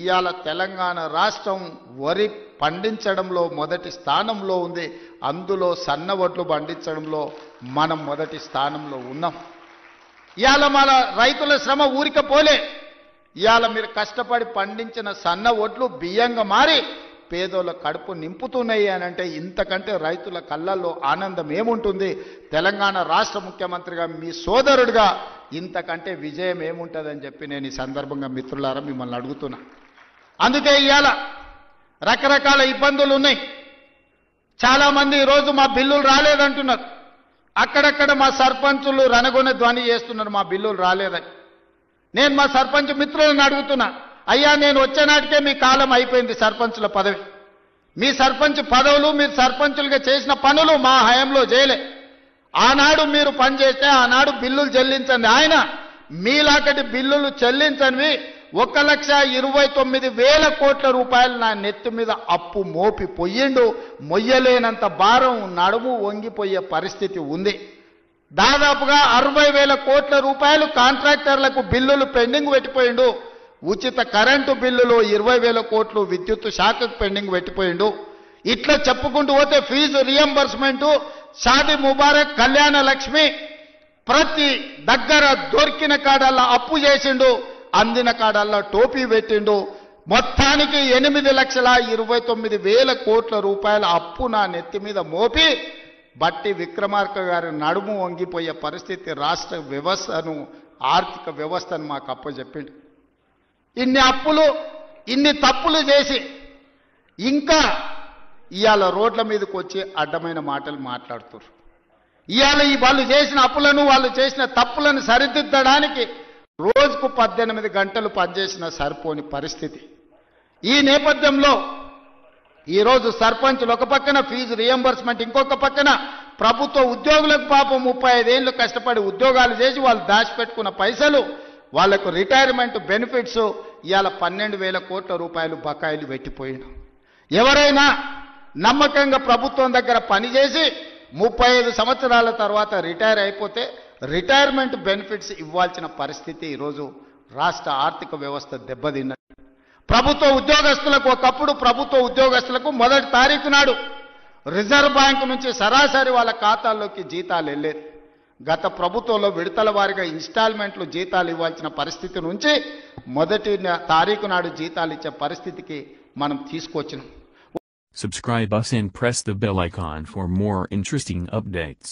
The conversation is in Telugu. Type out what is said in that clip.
ఇవాళ తెలంగాణ రాష్ట్రం వరి పండించడంలో మొదటి స్థానంలో ఉంది. అందులో సన్న వడ్లు పండించడంలో మనం మొదటి స్థానంలో ఉన్నాం. ఇవాళ మన రైతుల శ్రమ ఊరిక పోలే. ఇవాళ మీరు కష్టపడి పండించిన సన్న వడ్లు బియ్యంగా మారి పేదోళ్ళ కడుపు నింపుతున్నాయి అని అంటే ఇంతకంటే రైతుల కళ్ళల్లో ఆనందం ఏముంటుంది? తెలంగాణ రాష్ట్ర ముఖ్యమంత్రిగా మీ సోదరుడిగా ఇంతకంటే విజయం ఏముంటుందని చెప్పి నేను ఈ సందర్భంగా మిత్రులారా మిమ్మల్ని అడుగుతున్నా. అందుకే ఇవాళ రకరకాల ఇబ్బందులు ఉన్నాయి. చాలామంది ఈరోజు మా బిల్లులు రాలేదంటున్నారు. అక్కడక్కడ మా సర్పంచులు రణగొన ధ్వని చేస్తున్నారు మా బిల్లులు రాలేదని. నేను మా సర్పంచ్ మిత్రులను అడుగుతున్నా, అయ్యా నేను వచ్చే నాటికే మీ కాలం అయిపోయింది సర్పంచుల పదవి. మీ సర్పంచ్ పదవులు మీరు సర్పంచులుగా చేసిన పనులు మా హయాంలో చేయలే. ఆనాడు మీరు పనిచేస్తే ఆనాడు బిల్లులు చెల్లించండి. ఆయన మీలాకటి బిల్లులు చెల్లించనివి 1,29,000 కోట్ల రూపాయలు నా నెత్తి మీద అప్పు మోపి పొయ్యిండు. మొయ్యలేనంత భారం నడుము వంగిపోయే పరిస్థితి ఉంది. దాదాపుగా 60,000 కోట్ల రూపాయలు కాంట్రాక్టర్లకు బిల్లులు పెండింగ్ పెట్టిపోయిండు. ఉచిత కరెంటు బిల్లులు 20,000 కోట్లు విద్యుత్ శాఖకు పెండింగ్ పెట్టిపోయిండు. ఇట్లా చెప్పుకుంటూ పోతే ఫీజు రియంబర్స్మెంటు, షాదీ ముబారక్, కళ్యాణ లక్ష్మి ప్రతి దగ్గర దొరికిన కాడల్లా అప్పు చేసిండు, అందిన కాడల్లా టోపీ పెట్టిండు. మొత్తానికి 8,29,000 కోట్ల రూపాయల అప్పు నా నెత్తి మీద మోపి బట్టి విక్రమార్క గారి నడుము వంగిపోయే పరిస్థితి రాష్ట్ర వ్యవస్థను, ఆర్థిక వ్యవస్థను మాకు అప్పచెప్పిండు. ఇన్ని అప్పులు, ఇన్ని తప్పులు చేసి ఇంకా ఇవాళ రోడ్ల మీదకి వచ్చి అడ్డమైన మాటలు మాట్లాడుతున్నారు. ఇవాళ వాళ్ళు చేసిన అప్పులను, వాళ్ళు చేసిన తప్పులను సరిదిద్దడానికి రోజుకు 18 గంటలు పనిచేసిన సరిపోని పరిస్థితి. ఈ నేపథ్యంలో ఈరోజు సర్పంచులు ఒక పక్కన ఫీజు రియంబర్స్మెంట్, ఇంకొక పక్కన ప్రభుత్వ ఉద్యోగులకు పాపం 35 ఏళ్ళు కష్టపడి ఉద్యోగాలు చేసి వాళ్ళు దాచిపెట్టుకున్న పైసలు, వాళ్లకు రిటైర్మెంట్ బెనిఫిట్స్ ఇవాళ 12,000 కోట్ల రూపాయలు బకాయిలు పెట్టిపోయిన. ఎవరైనా నమ్మకంగా ప్రభుత్వం దగ్గర పనిచేసి 35 సంవత్సరాల తర్వాత రిటైర్ అయిపోతే రిటైర్మెంట్ బెనిఫిట్స్ ఇవ్వాల్సిన పరిస్థితి ఈరోజు రాష్ట్ర ఆర్థిక వ్యవస్థ దెబ్బతిన్నది. ప్రభుత్వ ఉద్యోగస్తులకు ఒకప్పుడు ప్రభుత్వ ఉద్యోగస్తులకు మొదటి తారీఖు నాడు రిజర్వ్ బ్యాంకు నుంచి సరాసరి వాళ్ళ ఖాతాల్లోకి జీతాలు వెళ్ళేది. గత ప్రభుత్వంలో విడతల వారీగా ఇన్స్టాల్మెంట్లు జీతాలు ఇవ్వాల్సిన పరిస్థితి నుంచి మొదటి తారీఖు నాడు జీతాలు ఇచ్చే పరిస్థితికి మనం తీసుకొచ్చినాం. Subscribe us and press the bell icon for more interesting updates.